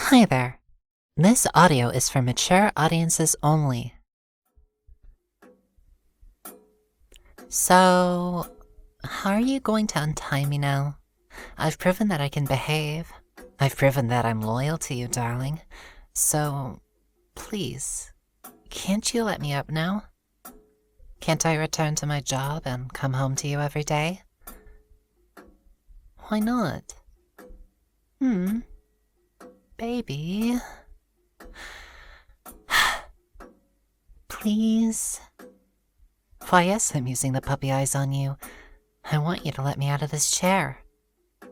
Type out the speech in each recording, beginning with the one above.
Hi there. This audio is for mature audiences only. So, how are you going to untie me now? I've proven that I can behave. I've proven that I'm loyal to you, darling. So, please, can't you let me up now? Can't I return to my job and come home to you every day? Why not? Baby. Please? Why, yes, I'm using the puppy eyes on you. I want you to let me out of this chair.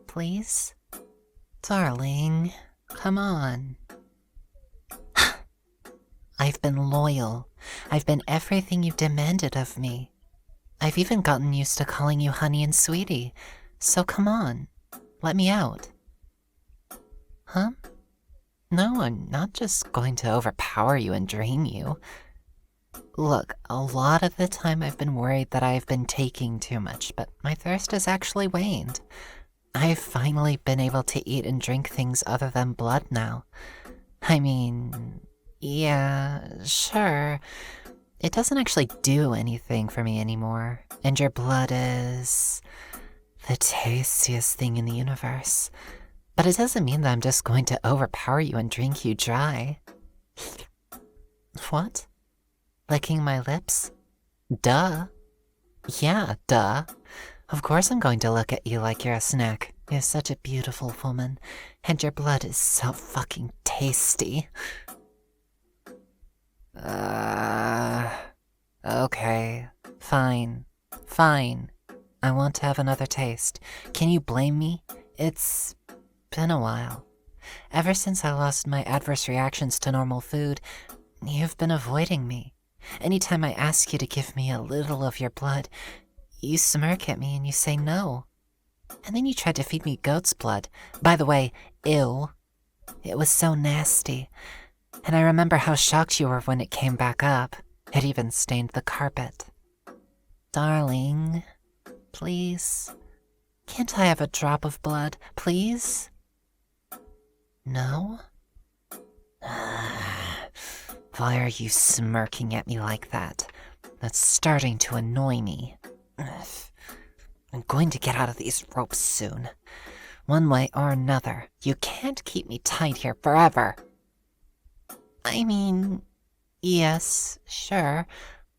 Please? Darling, come on. I've been loyal. I've been everything you demanded of me. I've even gotten used to calling you honey and sweetie. So come on, let me out. Huh? No, I'm not just going to overpower you and drain you. Look, a lot of the time I've been worried that I've been taking too much, but my thirst has actually waned. I've finally been able to eat and drink things other than blood now. I mean, yeah, sure. It doesn't actually do anything for me anymore, and your blood is the tastiest thing in the universe. But it doesn't mean that I'm just going to overpower you and drink you dry. What? Licking my lips? Duh. Yeah, duh. Of course I'm going to look at you like you're a snack. You're such a beautiful woman, and your blood is so fucking tasty. Okay. Fine. I want to have another taste. Can you blame me? It's been a while. Ever since I lost my adverse reactions to normal food, you've been avoiding me. Anytime I ask you to give me a little of your blood, you smirk at me and you say no. And then you tried to feed me goat's blood. By the way, ew. It was so nasty. And I remember how shocked you were when it came back up. It even stained the carpet. Darling, please. Can't I have a drop of blood, please? No? Why are you smirking at me like that? That's starting to annoy me. I'm going to get out of these ropes soon. One way or another. You can't keep me tied here forever. I mean, yes, sure.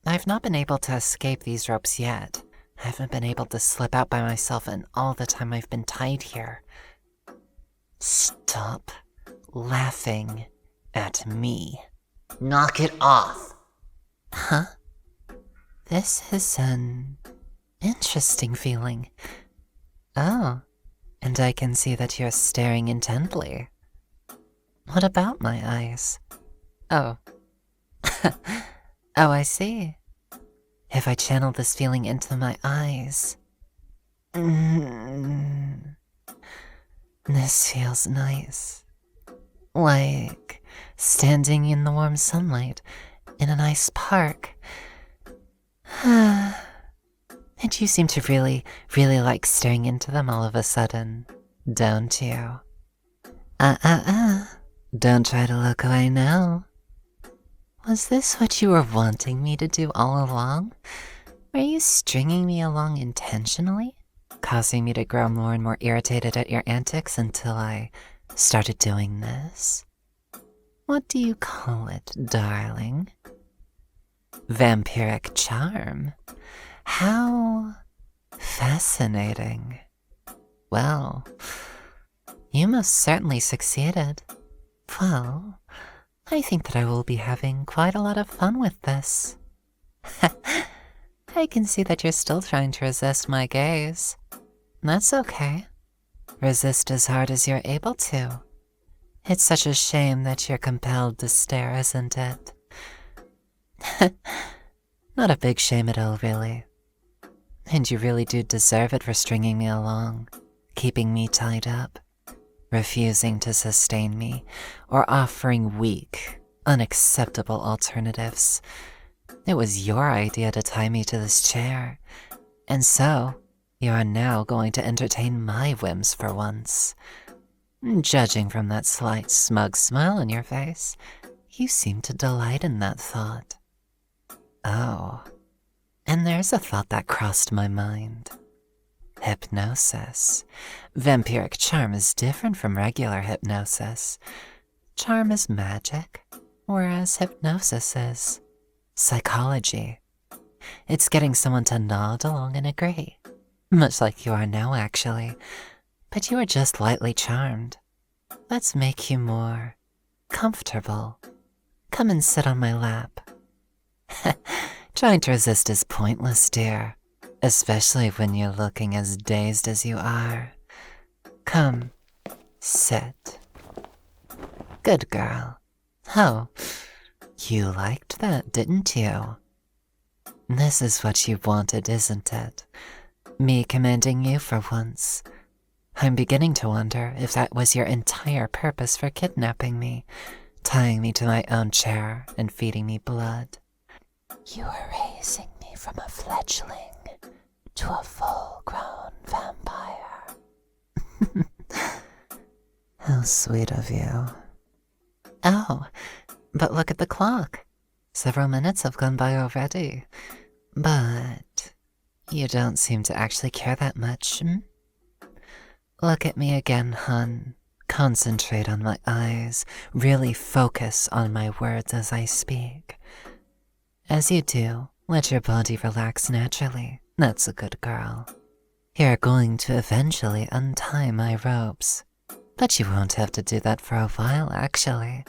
I've not been able to escape these ropes yet. I haven't been able to slip out by myself in all the time I've been tied here. Stop laughing at me. Knock it off. Huh? This is an interesting feeling. Oh, and I can see that you're staring intently. What about my eyes? Oh. Oh, I see. If I channel this feeling into my eyes... This feels nice. Like standing in the warm sunlight in a nice park. And you seem to really like staring into them all of a sudden, don't you? Don't try to look away now. Was this what you were wanting me to do all along? Were you stringing me along intentionally? Causing me to grow more and more irritated at your antics until I started doing this? What do you call it, darling? Vampiric charm? How fascinating. Well, you most certainly succeeded. Well, I think that I will be having quite a lot of fun with this. I can see that you're still trying to resist my gaze. That's okay. Resist as hard as you're able to. It's such a shame that you're compelled to stare, isn't it? Not a big shame at all, really. And you really do deserve it for stringing me along, keeping me tied up, refusing to sustain me, or offering weak, unacceptable alternatives. It was your idea to tie me to this chair, and so you are now going to entertain my whims for once. Judging from that slight smug smile on your face, you seem to delight in that thought. Oh, and there's a thought that crossed my mind. Hypnosis. Vampiric charm is different from regular hypnosis. Charm is magic, whereas hypnosis is psychology. It's getting someone to nod along and agree, much like you are now, actually. But you are just lightly charmed. Let's make you more comfortable. Come and sit on my lap. Trying to resist is pointless, dear, especially when you're looking as dazed as you are. Come, sit. Good girl. Oh, you liked that, didn't you? This is what you wanted, isn't it? Me commanding you for once. I'm beginning to wonder if that was your entire purpose for kidnapping me, tying me to my own chair and feeding me blood. You were raising me from a fledgling to a full-grown vampire. How sweet of you. Oh, but look at the clock. Several minutes have gone by already. But you don't seem to actually care that much, Look at me again, hun. Concentrate on my eyes. Really focus on my words as I speak. As you do, let your body relax naturally. That's a good girl. You're going to eventually untie my ropes. But you won't have to do that for a while, actually.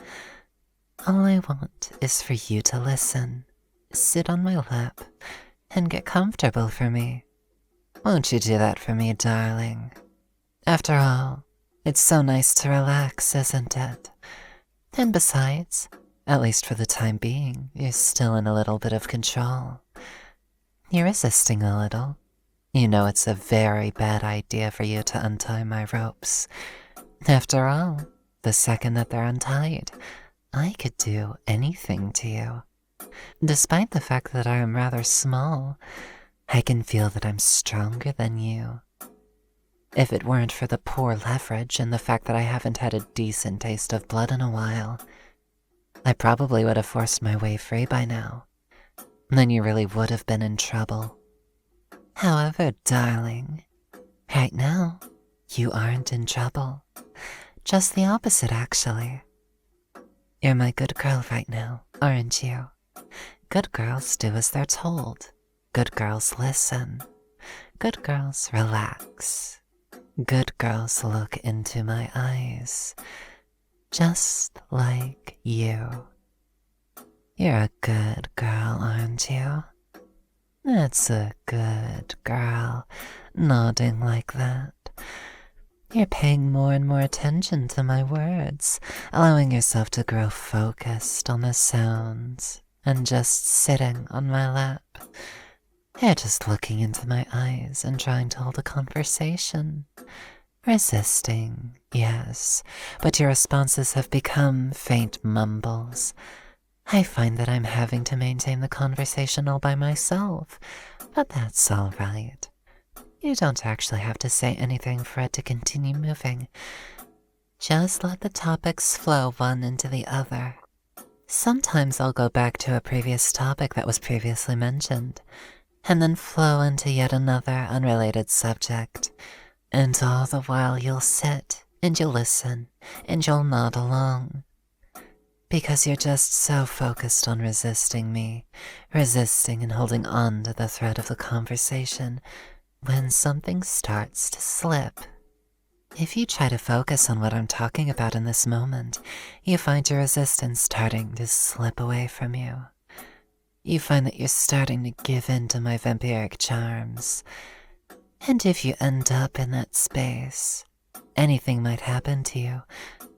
All I want is for you to listen, sit on my lap, and get comfortable for me. Won't you do that for me, darling? After all, it's so nice to relax, isn't it? And besides, at least for the time being, you're still in a little bit of control. You're resisting a little. You know it's a very bad idea for you to untie my ropes. After all, the second that they're untied, I could do anything to you. Despite the fact that I am rather small, I can feel that I'm stronger than you. If it weren't for the poor leverage and the fact that I haven't had a decent taste of blood in a while, I probably would have forced my way free by now. Then you really would have been in trouble. However, darling, right now, you aren't in trouble. Just the opposite, actually. You're my good girl right now, aren't you? Good girls do as they're told. Good girls listen. Good girls relax. Good girls look into my eyes. Just like you. You're a good girl, aren't you? That's a good girl, nodding like that. You're paying more and more attention to my words, allowing yourself to grow focused on the sounds, and just sitting on my lap. You're just looking into my eyes and trying to hold a conversation. Resisting, yes, but your responses have become faint mumbles. I find that I'm having to maintain the conversation all by myself, but that's all right. You don't actually have to say anything for it to continue moving. Just let the topics flow one into the other. Sometimes I'll go back to a previous topic that was previously mentioned, and then flow into yet another unrelated subject. And all the while you'll sit, and you'll listen, and you'll nod along. Because you're just so focused on resisting me, resisting and holding on to the thread of the conversation, when something starts to slip. If you try to focus on what I'm talking about in this moment, you find your resistance starting to slip away from you. You find that you're starting to give in to my vampiric charms. And if you end up in that space, anything might happen to you,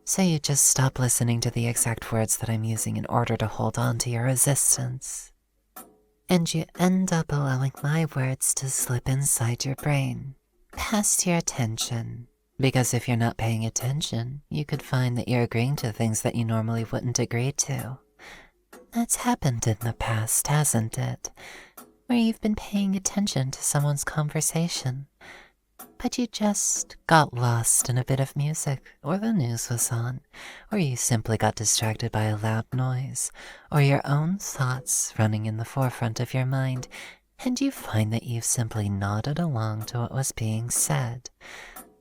so you just stop listening to the exact words that I'm using in order to hold on to your resistance. And you end up allowing my words to slip inside your brain, past your attention. Because if you're not paying attention, you could find that you're agreeing to things that you normally wouldn't agree to. That's happened in the past, hasn't it? Where you've been paying attention to someone's conversation, But you just got lost in a bit of music, or the news was on, or you simply got distracted by a loud noise, or your own thoughts running in the forefront of your mind, and you find that you've simply nodded along to what was being said,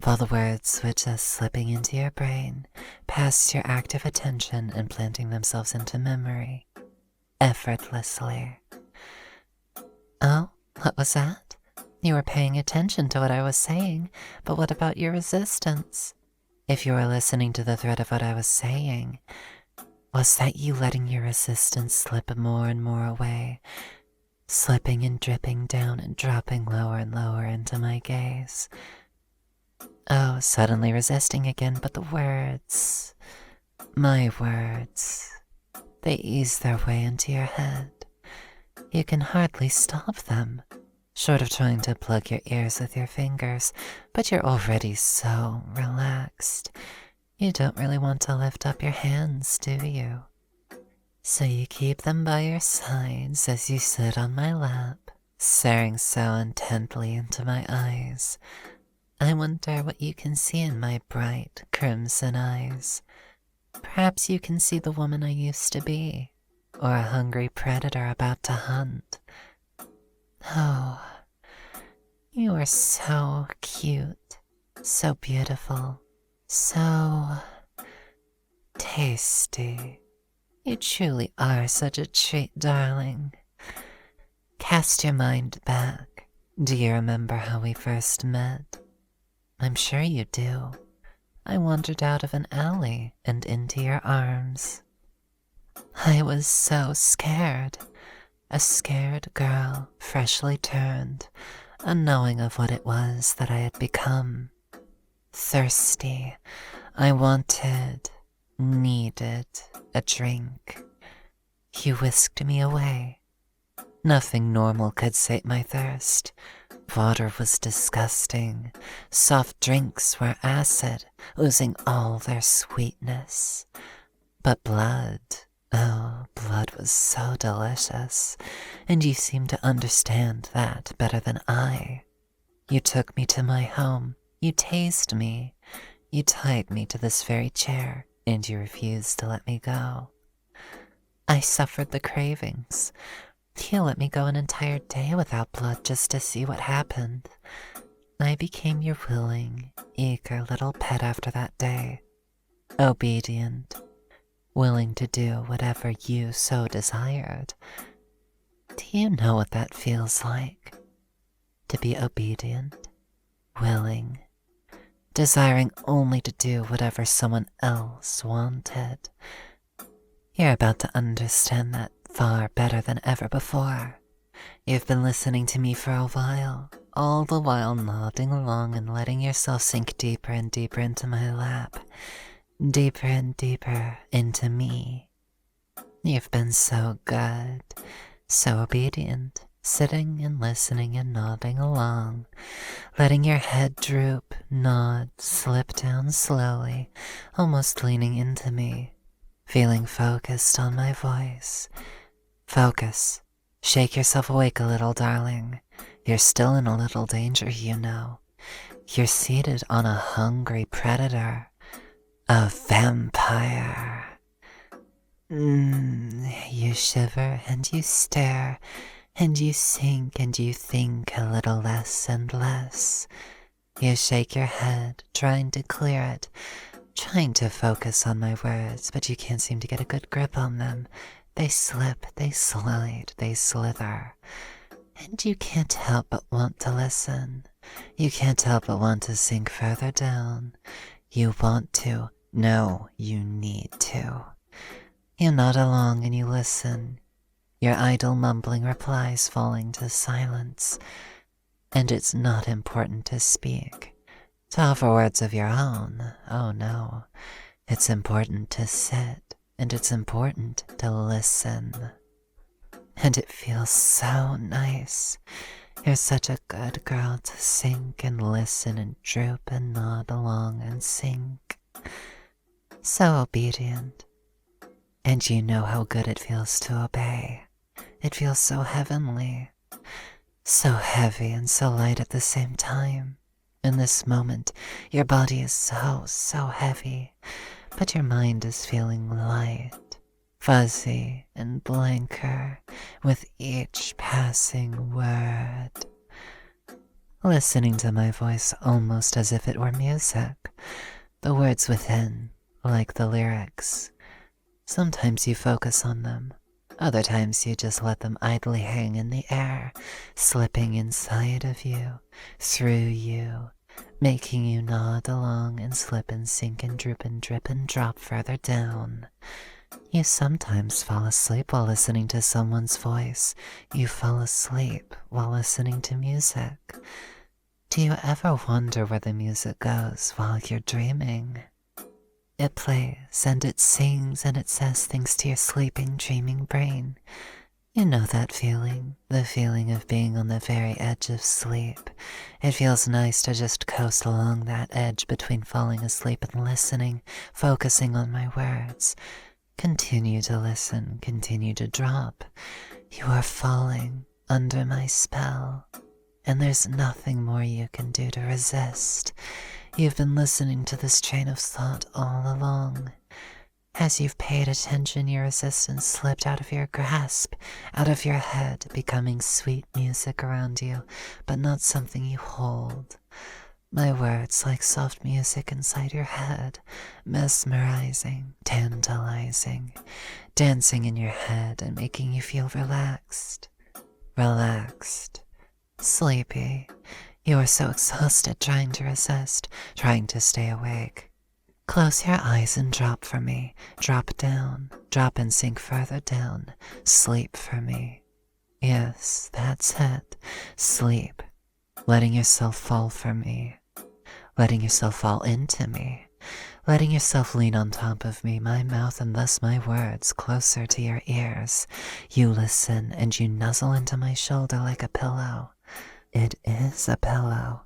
while the words were just slipping into your brain, past your active attention and planting themselves into memory, effortlessly. Oh, what was that? You were paying attention to what I was saying, but what about your resistance? If you were listening to the thread of what I was saying, was that you letting your resistance slip more and more away, slipping and dripping down and dropping lower and lower into my gaze? Oh, suddenly resisting again, but the words, my words, they ease their way into your head. You can hardly stop them, short of trying to plug your ears with your fingers, but you're already so relaxed. You don't really want to lift up your hands, do you? So you keep them by your sides as you sit on my lap, staring so intently into my eyes. I wonder what you can see in my bright crimson eyes. Perhaps you can see the woman I used to be, or a hungry predator about to hunt. Oh, you are so cute, so beautiful, so tasty. You truly are such a treat, darling. Cast your mind back. Do you remember how we first met? I'm sure you do. I wandered out of an alley and into your arms. I was so scared. A scared girl, freshly turned, unknowing of what it was that I had become. Thirsty. I wanted, needed a drink. You whisked me away. Nothing normal could sate my thirst. Water was disgusting. Soft drinks were acid, losing all their sweetness. But blood, oh, blood was so delicious, and you seemed to understand that better than I. You took me to my home, you tased me, you tied me to this very chair, and you refused to let me go. I suffered the cravings. You let me go an entire day without blood just to see what happened. I became your willing, eager little pet after that day. Obedient, willing to do whatever you so desired. Do you know what that feels like? To be obedient, willing, desiring only to do whatever someone else wanted. You're about to understand that far better than ever before. You've been listening to me for a while, all the while nodding along and letting yourself sink deeper and deeper into my lap, deeper and deeper into me. You've been so good, so obedient, sitting and listening and nodding along, letting your head droop, nod, slip down slowly, almost leaning into me, feeling focused on my voice. Focus. Shake yourself awake a little, darling. You're still in a little danger, you know. You're seated on a hungry predator. A vampire. You shiver and you stare, and you sink and you think a little less and less. You shake your head, trying to clear it, trying to focus on my words, but you can't seem to get a good grip on them. They slip, they slide, they slither. And you can't help but want to listen. You can't help but want to sink further down. You want to. No, you need to. You nod along and you listen. Your idle mumbling replies falling to silence. And it's not important to speak, to offer words of your own. Oh no. It's important to sit. And it's important to listen. And it feels so nice. You're such a good girl to sink and listen and droop and nod along and sink. So obedient. And you know how good it feels to obey. It feels so heavenly. So heavy and so light at the same time. In this moment, your body is so heavy, but your mind is feeling light, fuzzy, and blanker with each passing word. Listening to my voice almost as if it were music, the words within, like the lyrics. Sometimes you focus on them, other times you just let them idly hang in the air, slipping inside of you, through you, making you nod along and slip and sink and droop and drip and drop further down. You sometimes fall asleep while listening to someone's voice. You fall asleep while listening to music. Do you ever wonder where the music goes while you're dreaming? It plays and it sings and it says things to your sleeping, dreaming brain. You know that feeling, the feeling of being on the very edge of sleep. It feels nice to just coast along that edge between falling asleep and listening, focusing on my words. Continue to listen, continue to drop. You are falling under my spell, and there's nothing more you can do to resist. You've been listening to this train of thought all along. As you've paid attention, your resistance slipped out of your grasp, out of your head, becoming sweet music around you, but not something you hold. My words like soft music inside your head, mesmerizing, tantalizing, dancing in your head and making you feel relaxed. Relaxed. Sleepy. You are so exhausted trying to resist, trying to stay awake. Close your eyes and drop for me. Drop down. Drop and sink further down. Sleep for me. Yes, that's it. Sleep. Letting yourself fall for me. Letting yourself fall into me. Letting yourself lean on top of me, my mouth and thus my words closer to your ears. You listen and you nuzzle into my shoulder like a pillow. It is a pillow.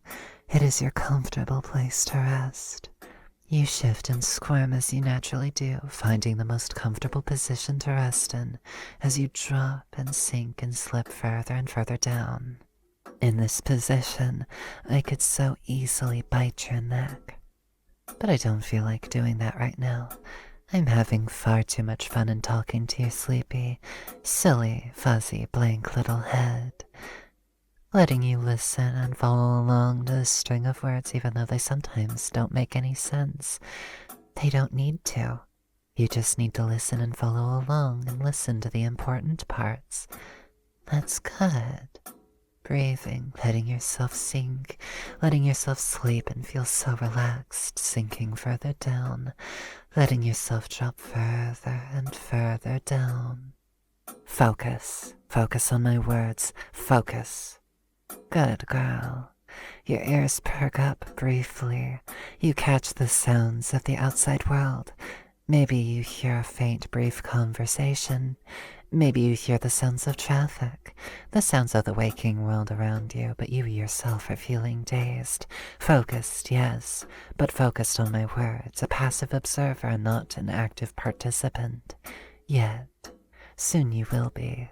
It is your comfortable place to rest. You shift and squirm as you naturally do, finding the most comfortable position to rest in as you drop and sink and slip further and further down. In this position, I could so easily bite your neck. But I don't feel like doing that right now. I'm having far too much fun in talking to your sleepy, silly, fuzzy, blank little head. Letting you listen and follow along to the string of words even though they sometimes don't make any sense. They don't need to. You just need to listen and follow along and listen to the important parts. That's good. Breathing, letting yourself sink, letting yourself sleep and feel so relaxed, sinking further down, letting yourself drop further and further down. Focus. Focus on my words. Focus. Good girl. Your ears perk up briefly. You catch the sounds of the outside world. Maybe you hear a faint, brief conversation. Maybe you hear the sounds of traffic, the sounds of the waking world around you, but you yourself are feeling dazed. Focused, yes, but focused on my words, a passive observer, not an active participant. Yet, soon you will be.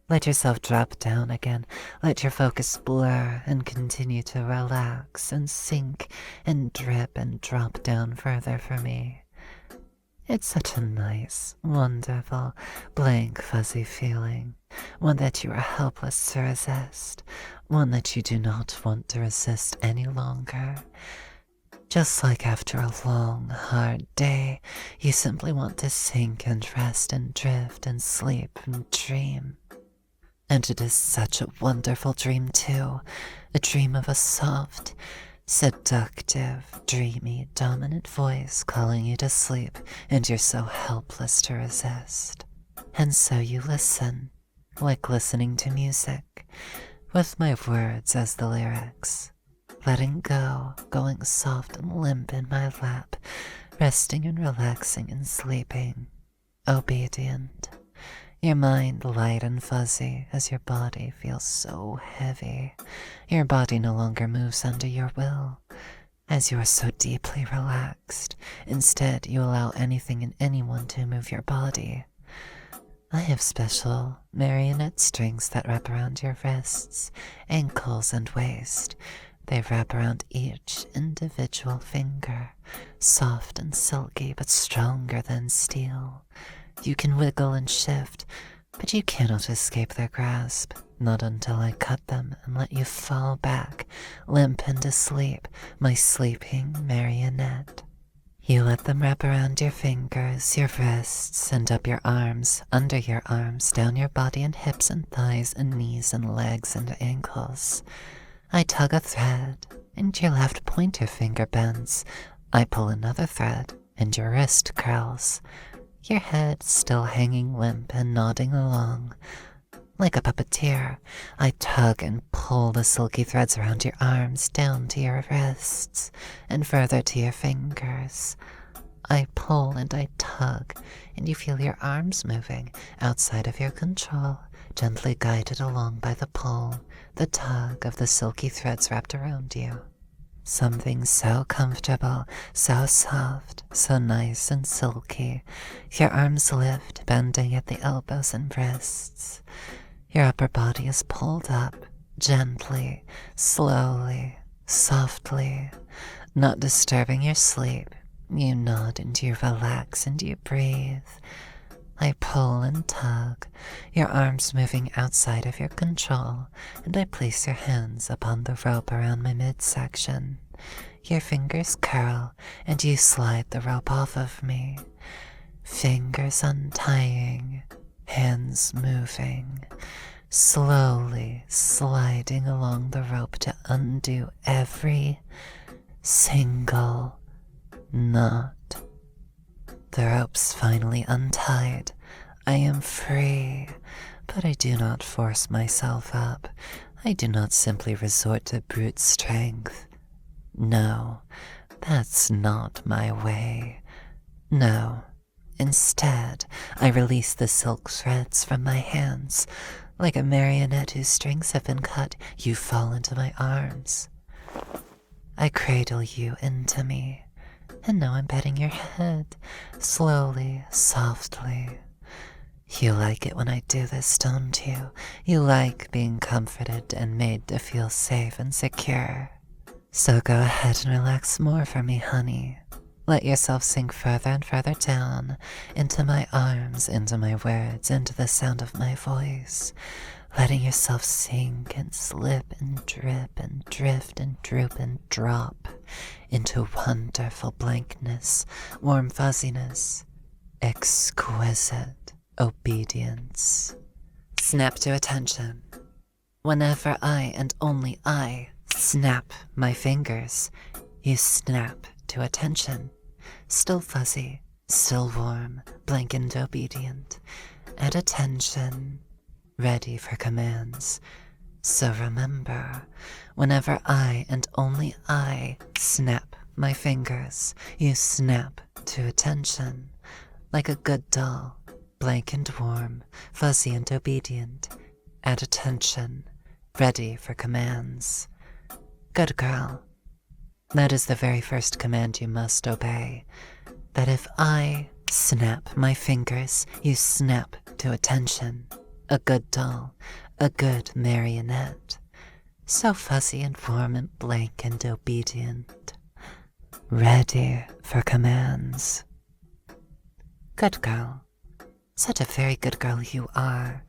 Let yourself drop down again. Let your focus blur and continue to relax and sink and drip and drop down further for me. It's such a nice, wonderful, blank, fuzzy feeling. One that you are helpless to resist. One that you do not want to resist any longer. Just like after a long, hard day, you simply want to sink and rest and drift and sleep and dream. And it is such a wonderful dream, too. A dream of a soft, seductive, dreamy, dominant voice calling you to sleep, and you're so helpless to resist. And so you listen, like listening to music, with my words as the lyrics. Letting go, going soft and limp in my lap, resting and relaxing and sleeping. Obedient. Your mind light and fuzzy as your body feels so heavy. Your body no longer moves under your will, as you are so deeply relaxed. Instead, you allow anything and anyone to move your body. I have special marionette strings that wrap around your wrists, ankles, and waist. They wrap around each individual finger, soft and silky but stronger than steel. You can wiggle and shift, but you cannot escape their grasp, not until I cut them and let you fall back, limp into sleep, my sleeping marionette. You let them wrap around your fingers, your wrists, and up your arms, under your arms, down your body and hips and thighs and knees and legs and ankles. I tug a thread, and your left pointer finger bends. I pull another thread, and your wrist curls. Your head still hanging limp and nodding along. Like a puppeteer, I tug and pull the silky threads around your arms down to your wrists and further to your fingers. I pull and I tug, and you feel your arms moving outside of your control, gently guided along by the pull, the tug of the silky threads wrapped around you. Something so comfortable, so soft, so nice and silky. Your arms lift, bending at the elbows and wrists. Your upper body is pulled up, gently, slowly, softly, not disturbing your sleep. You nod and you relax and you breathe. I pull and tug, your arms moving outside of your control, and I place your hands upon the rope around my midsection. Your fingers curl, and you slide the rope off of me. Fingers untying, hands moving, slowly sliding along the rope to undo every single knot. The rope's finally untied. I am free, but I do not force myself up. I do not simply resort to brute strength. No, that's not my way. No, instead, I release the silk threads from my hands. Like a marionette whose strings have been cut, you fall into my arms. I cradle you into me. And now I'm petting your head, slowly, softly. You like it when I do this, don't you? You like being comforted and made to feel safe and secure. So go ahead and relax more for me, honey. Let yourself sink further and further down, into my arms, into my words, into the sound of my voice. Letting yourself sink and slip and drip and drift and droop and drop into wonderful blankness, warm fuzziness, exquisite obedience. Snap to attention. Whenever I and only I snap my fingers, you snap to attention. Still fuzzy, still warm, blank and obedient. At attention, ready for commands. So remember, whenever I and only I snap my fingers, you snap to attention. Like a good doll, blank and warm, fuzzy and obedient. At attention, ready for commands. Good girl. That is the very first command you must obey. That if I snap my fingers, you snap to attention. A good doll, a good marionette. So fuzzy and warm and blank and obedient. Ready for commands. Good girl. Such a very good girl you are.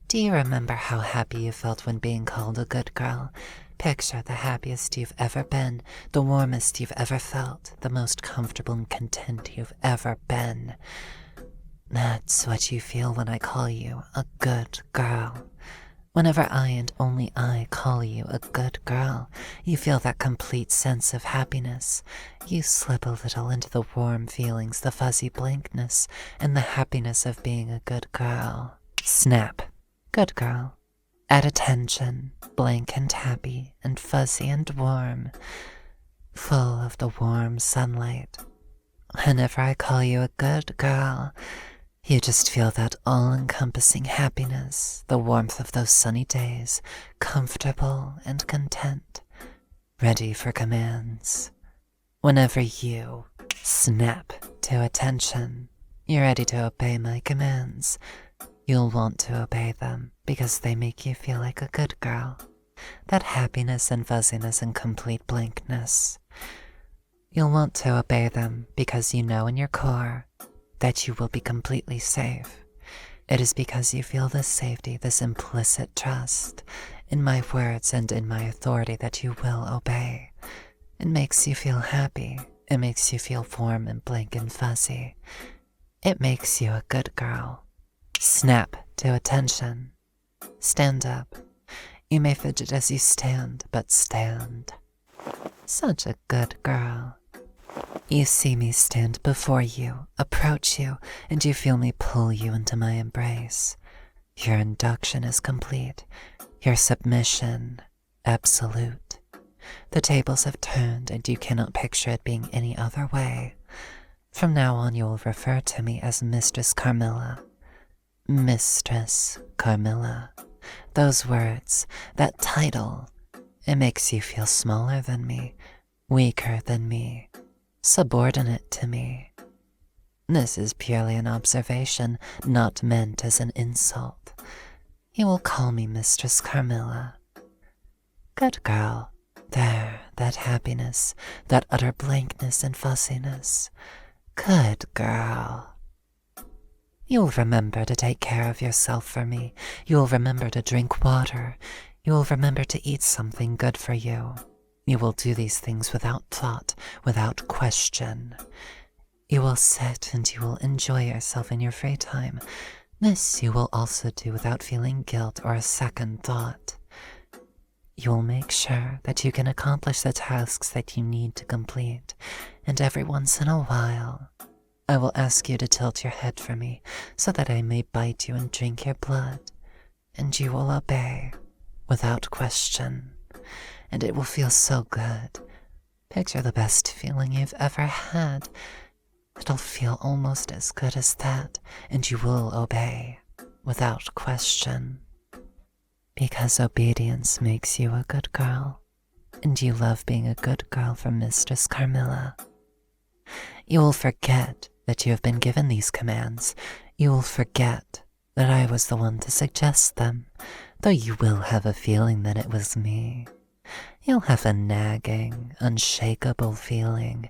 Do you remember how happy you felt when being called a good girl? Picture the happiest you've ever been, the warmest you've ever felt, the most comfortable and content you've ever been. That's what you feel when I call you a good girl. Whenever I and only I call you a good girl, you feel that complete sense of happiness. You slip a little into the warm feelings, the fuzzy blankness, and the happiness of being a good girl. Snap. Good girl. At attention, blank and happy and fuzzy and warm, full of the warm sunlight. Whenever I call you a good girl, you just feel that all-encompassing happiness, the warmth of those sunny days, comfortable and content, ready for commands. Whenever you snap to attention, you're ready to obey my commands. You'll want to obey them because they make you feel like a good girl, That happiness and fuzziness and complete blankness. You'll want to obey them because you know in your core that you will be completely safe. It is because you feel this safety, this implicit trust in my words and in my authority that you will obey. It makes you feel happy. It makes you feel warm and blank and fuzzy. It makes you a good girl. Snap to attention. Stand up. You may fidget as you stand, but stand. Such a good girl. You see me stand before you, approach you, and you feel me pull you into my embrace. Your induction is complete. Your submission, absolute. The tables have turned, and you cannot picture it being any other way. From now on, you will refer to me as Mistress Carmilla. Mistress Carmilla. Those words, that title, it makes you feel smaller than me, weaker than me, subordinate to me. This is purely an observation, not meant as an insult. You will call me Mistress Carmilla. Good girl. There, that happiness, that utter blankness and fussiness. Good girl. You'll remember to take care of yourself for me. You'll remember to drink water. You'll remember to eat something good for you. You will do these things without thought, without question. You will sit and you will enjoy yourself in your free time. This you will also do without feeling guilt or a second thought. You will make sure that you can accomplish the tasks that you need to complete, and every once in a while, I will ask you to tilt your head for me so that I may bite you and drink your blood, and you will obey without question, and it will feel so good. Picture the best feeling you've ever had. It'll feel almost as good as that, and you will obey without question. Because obedience makes you a good girl, and you love being a good girl for Mistress Carmilla. You will forget that you have been given these commands. You will forget that I was the one to suggest them, though you will have a feeling that it was me. You'll have a nagging, unshakable feeling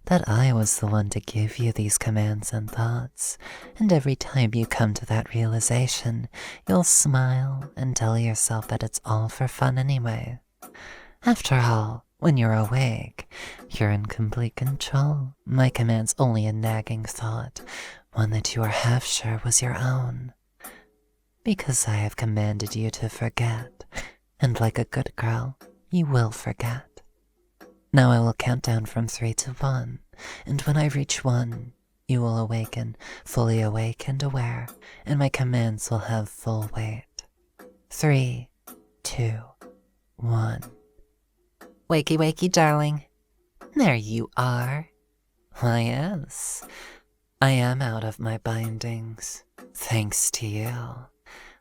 that I was the one to give you these commands and thoughts, and every time you come to that realization, you'll smile and tell yourself that it's all for fun anyway. After all, when you're awake, you're in complete control. My command's only a nagging thought, one that you are half sure was your own. Because I have commanded you to forget, and like a good girl, you will forget. Now I will count down from 3 to 1, and when I reach 1, you will awaken, fully awake and aware, and my commands will have full weight. 3, 2, 1. Wakey, wakey, darling. There you are. Why, yes. I am out of my bindings, thanks to you.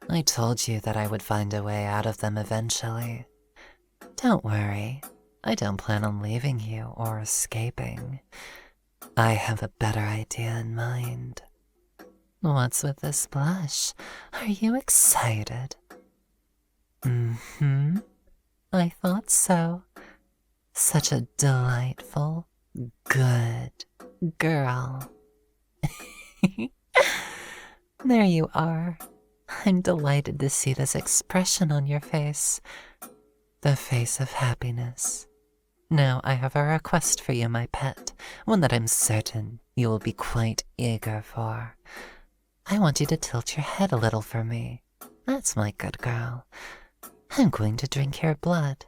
I told you that I would find a way out of them eventually. Don't worry, I don't plan on leaving you or escaping. I have a better idea in mind. What's with this blush? Are you excited? Mm-hmm. I thought so. Such a delightful, good girl. There you are. I'm delighted to see this expression on your face. The face of happiness. Now I have a request for you, my pet, one that I'm certain you will be quite eager for. I want you to tilt your head a little for me. That's my good girl. I'm going to drink your blood.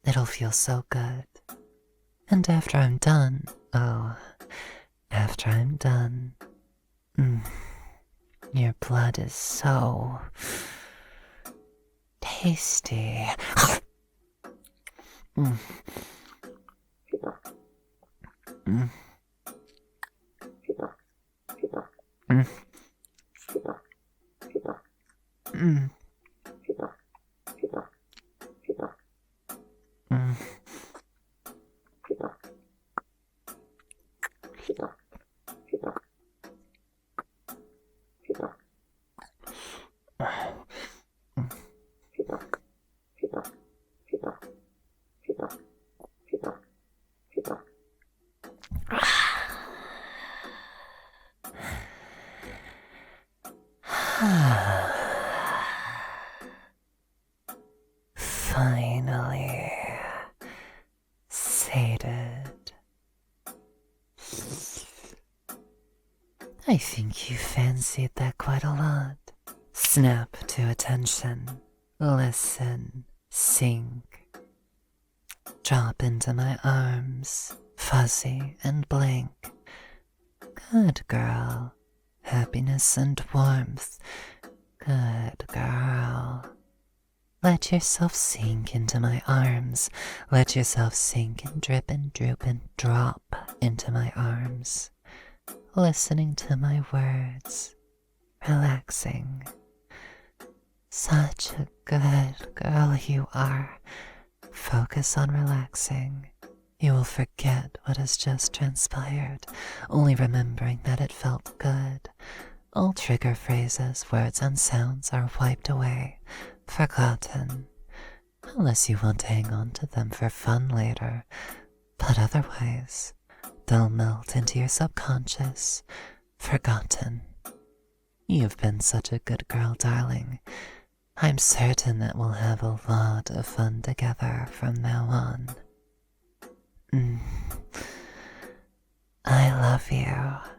It'll feel so good. And after I'm done, after I'm done, your blood is so tasty. Mm. Mm. Mm. Mm. Mm. Finally sated. I think you fancied that quite a lot. Snap to attention. Listen. Sink. Drop into my arms, fuzzy and blank. Good girl. Happiness and warmth. Good girl. Let yourself sink into my arms. Let yourself sink and drip and droop and drop into my arms. Listening to my words. Relaxing. Such a good girl you are. Focus on relaxing. You will forget what has just transpired, only remembering that it felt good. All trigger phrases, words, and sounds are wiped away, forgotten. Unless you want to hang on to them for fun later, but otherwise, they'll melt into your subconscious, forgotten. You've been such a good girl, darling. I'm certain that we'll have a lot of fun together from now on. I love you.